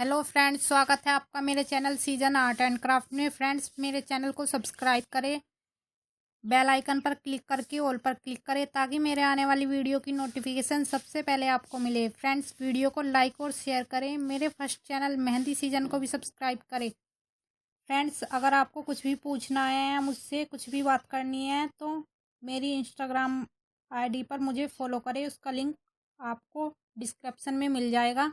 Hello friends, स्वागत है आपका मेरे channel season art and craft में। फ्रेंड्स, मेरे चैनल को सब्सक्राइब करें, बेल आइकन पर क्लिक करके ऑल पर क्लिक करें ताकि मेरे आने वाली वीडियो की नोटिफिकेशन सबसे पहले आपको मिले। फ्रेंड्स, वीडियो को लाइक और शेयर करें। मेरे फर्स्ट चैनल मेहंदी सीजन को भी सब्सक्राइब करें। फ्रेंड्स, अगर आपको कुछ भी पूछना है या मुझसे कुछ भी बात करनी है तो मेरी इंस्टाग्राम आईडी पर मुझे फॉलो करें। उसका लिंक आपको डिस्क्रिप्शन में मिल जाएगा।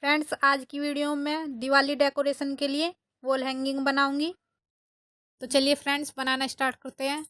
फ्रेंड्स, आज की वीडियो में दिवाली डेकोरेशन के लिए वॉल हैंगिंग बनाऊंगी। तो चलिए फ्रेंड्स, बनाना स्टार्ट करते हैं।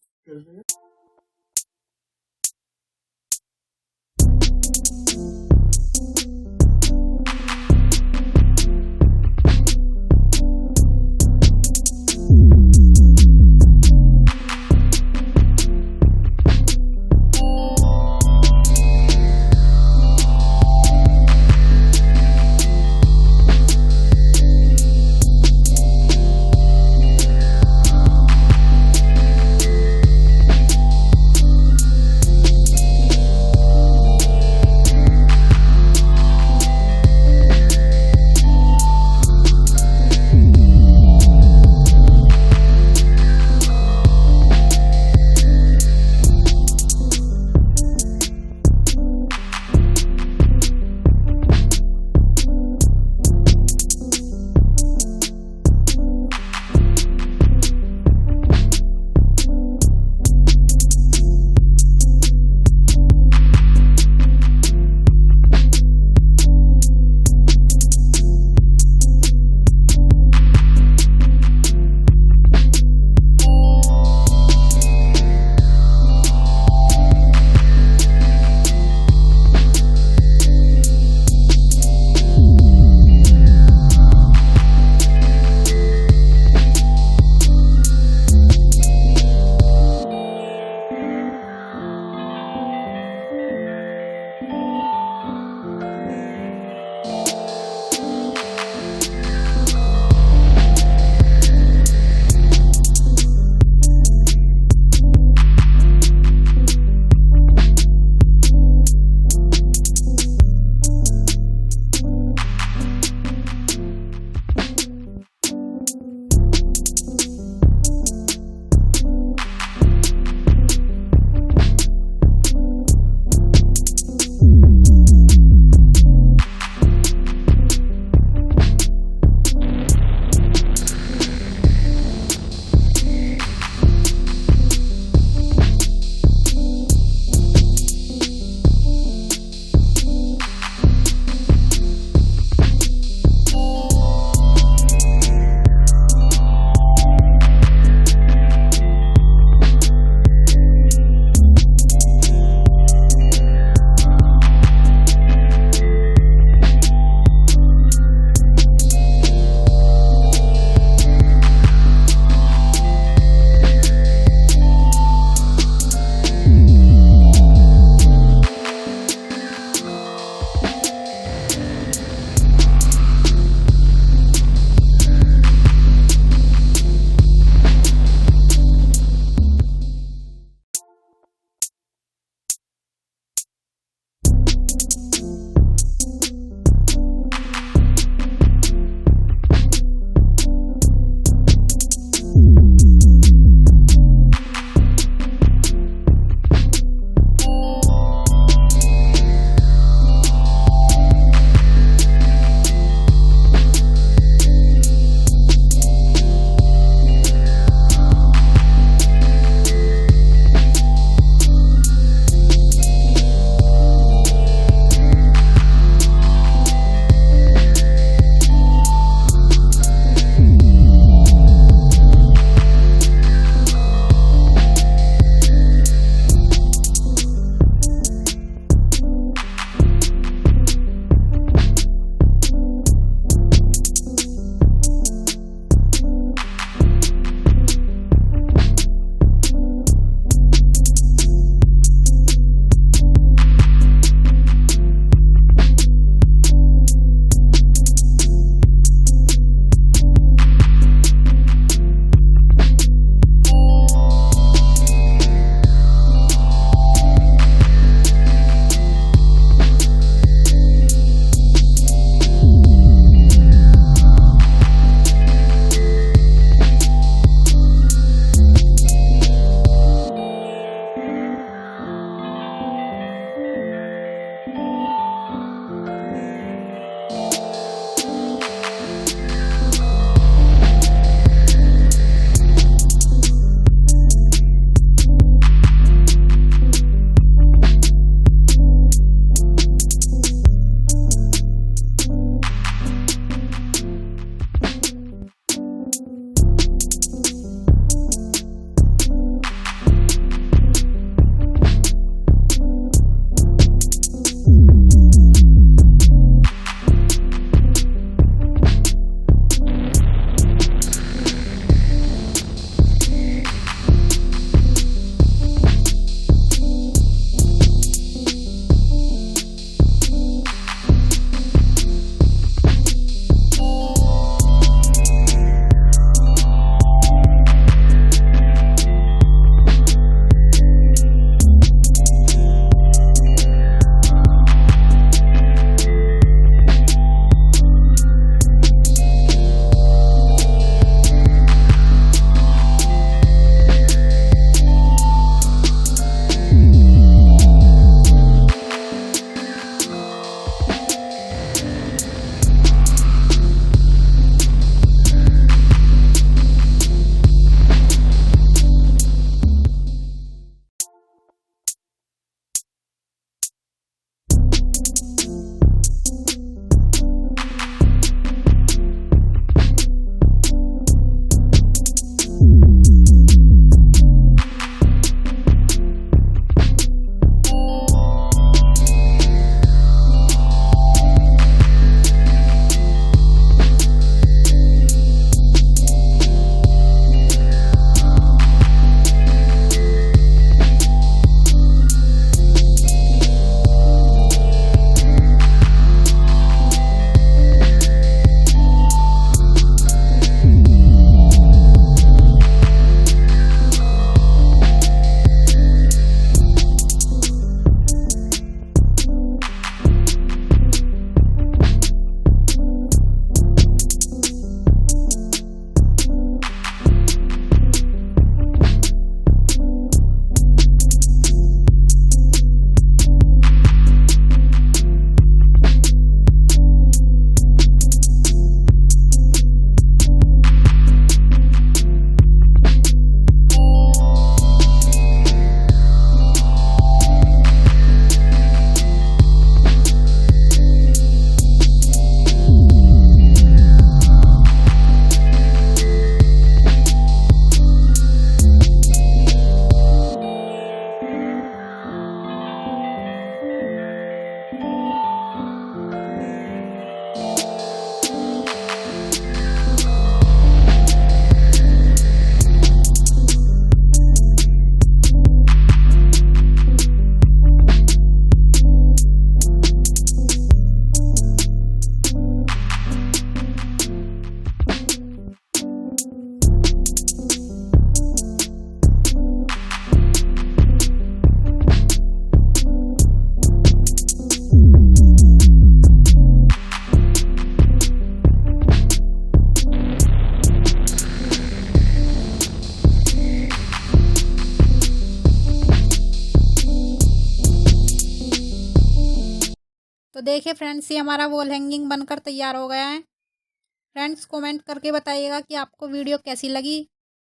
तो देखिए फ्रेंड्स, ये हमारा वॉल हैंगिंग बनकर तैयार हो गया है। फ्रेंड्स कमेंट करके बताइएगा कि आपको वीडियो कैसी लगी।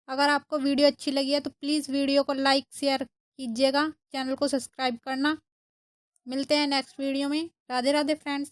अगर आपको वीडियो अच्छी लगी है तो प्लीज़ वीडियो को लाइक शेयर कीजिएगा, चैनल को सब्सक्राइब करना। मिलते हैं नेक्स्ट वीडियो में। राधे राधे फ्रेंड्स।